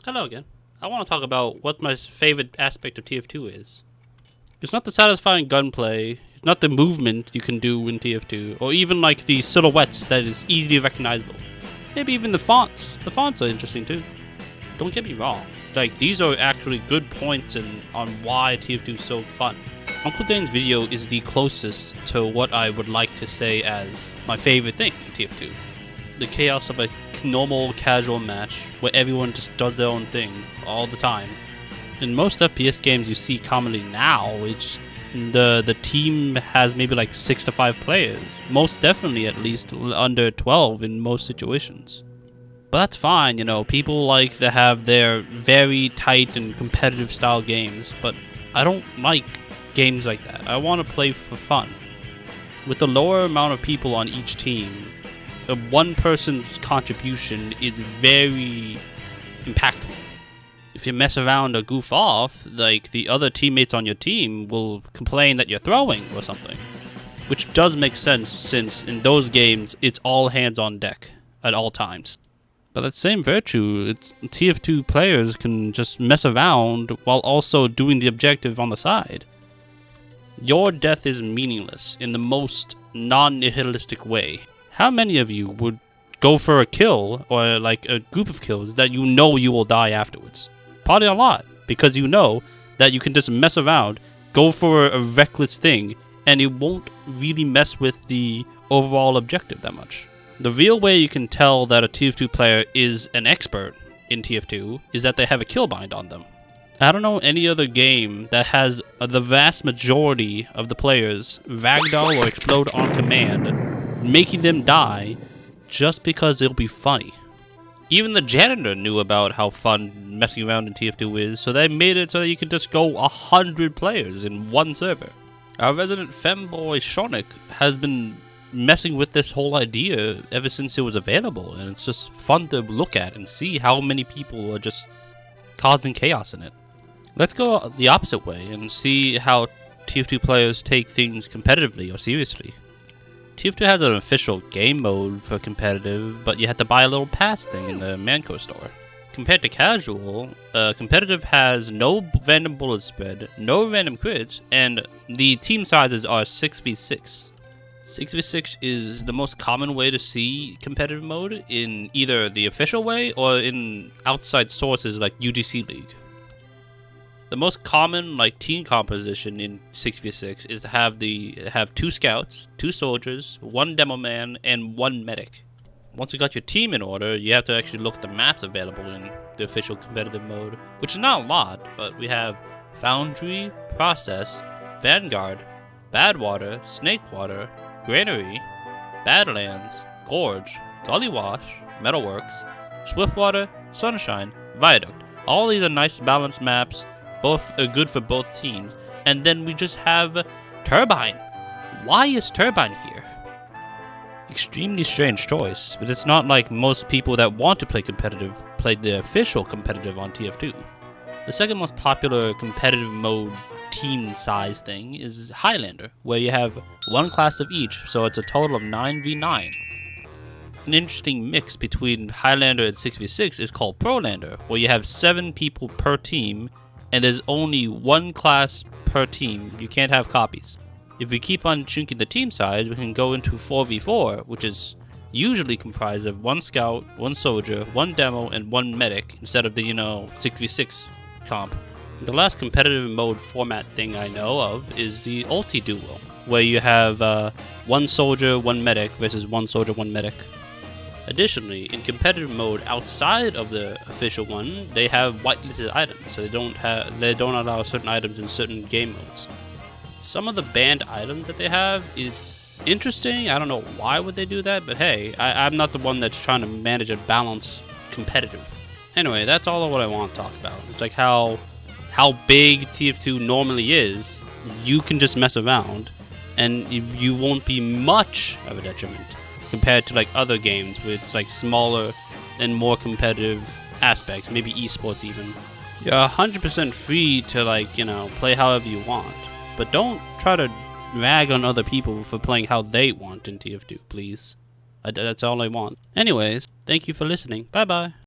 Hello again. I want to talk about what my favorite aspect of TF2 is. It's not the satisfying gunplay, it's not the movement you can do in TF2, or even like the silhouettes that is easily recognizable. Maybe even the fonts. The fonts are interesting too. Don't get me wrong. Like, these are actually good points on why TF2 is so fun. Uncle Dane's video is the closest to what I would like to say as my favorite thing in TF2. The chaos of a normal casual match where everyone just does their own thing all the time. In most FPS games you see commonly now, it's the team has maybe like 6 to 5 players. Most definitely at least under 12 in most situations. But that's fine, you know, people like to have their very tight and competitive style games, but I don't like games like that. I want to play for fun. With the lower amount of people on each team, one person's contribution is very impactful. If you mess around or goof off, like, the other teammates on your team will complain that you're throwing or something. Which does make sense, since in those games, it's all hands on deck at all times. But that same virtue, TF2 players can just mess around while also doing the objective on the side. Your death is meaningless in the most non-nihilistic way. How many of you would go for a kill, or like a group of kills, that you know you will die afterwards? Probably a lot, because you know that you can just mess around, go for a reckless thing, and it won't really mess with the overall objective that much. The real way you can tell that a TF2 player is an expert in TF2 is that they have a kill bind on them. I don't know any other game that has the vast majority of the players ragdoll or explode on command, making them die just because it'll be funny. Even the janitor knew about how fun messing around in TF2 is, so they made it so that you can just go 100 players in one server. Our resident femboy Shonik has been messing with this whole idea ever since it was available, and it's just fun to look at and see how many people are just causing chaos in it. Let's go the opposite way and see how TF2 players take things competitively or seriously. TF2 has an official game mode for competitive, but you have to buy a little pass thing in the Manco store. Compared to casual, competitive has no random bullet spread, no random crits, and the team sizes are 6v6. 6v6 is the most common way to see competitive mode in either the official way or in outside sources like UGC League. The most common team composition in 6v6 is to have 2 scouts, 2 soldiers, 1 demo man, and 1 medic. Once you got your team in order, you have to actually look at the maps available in the official competitive mode, which is not a lot, but we have Foundry, Process, Vanguard, Badwater, Snakewater, Granary, Badlands, Gorge, Gully Wash, Metalworks, Swiftwater, Sunshine, Viaduct. All these are nice balanced maps. Both are good for both teams. And then we just have Turbine. Why is Turbine here? Extremely strange choice, but it's not like most people that want to play competitive play the official competitive on TF2. The second most popular competitive mode team size thing is Highlander, where you have 1 class of each, so it's a total of 9v9. An interesting mix between Highlander and 6v6 is called Prolander, where you have 7 people per team, and there's only 1 class per team. You can't have copies. If we keep on shrinking the team size, we can go into 4v4, which is usually comprised of 1 scout, 1 soldier, 1 demo, and 1 medic, instead of the, 6v6 comp. The last competitive mode format thing I know of is the ulti duo, where you have 1 soldier, 1 medic versus 1 soldier, 1 medic. Additionally, in competitive mode outside of the official one, they have whitelisted items, so they don't allow certain items in certain game modes. Some of the banned items that they have is interesting. I don't know why would they do that, but hey, I'm not the one that's trying to manage and balance competitive. Anyway, that's all of what I want to talk about. It's like how big TF2 normally is. You can just mess around, and you won't be much of a detriment compared to like other games with smaller and more competitive aspects, maybe esports even. You're 100% free to play however you want, but don't try to rag on other people for playing how they want in TF2, please. That's all I want. Anyways, thank you for listening. Bye bye.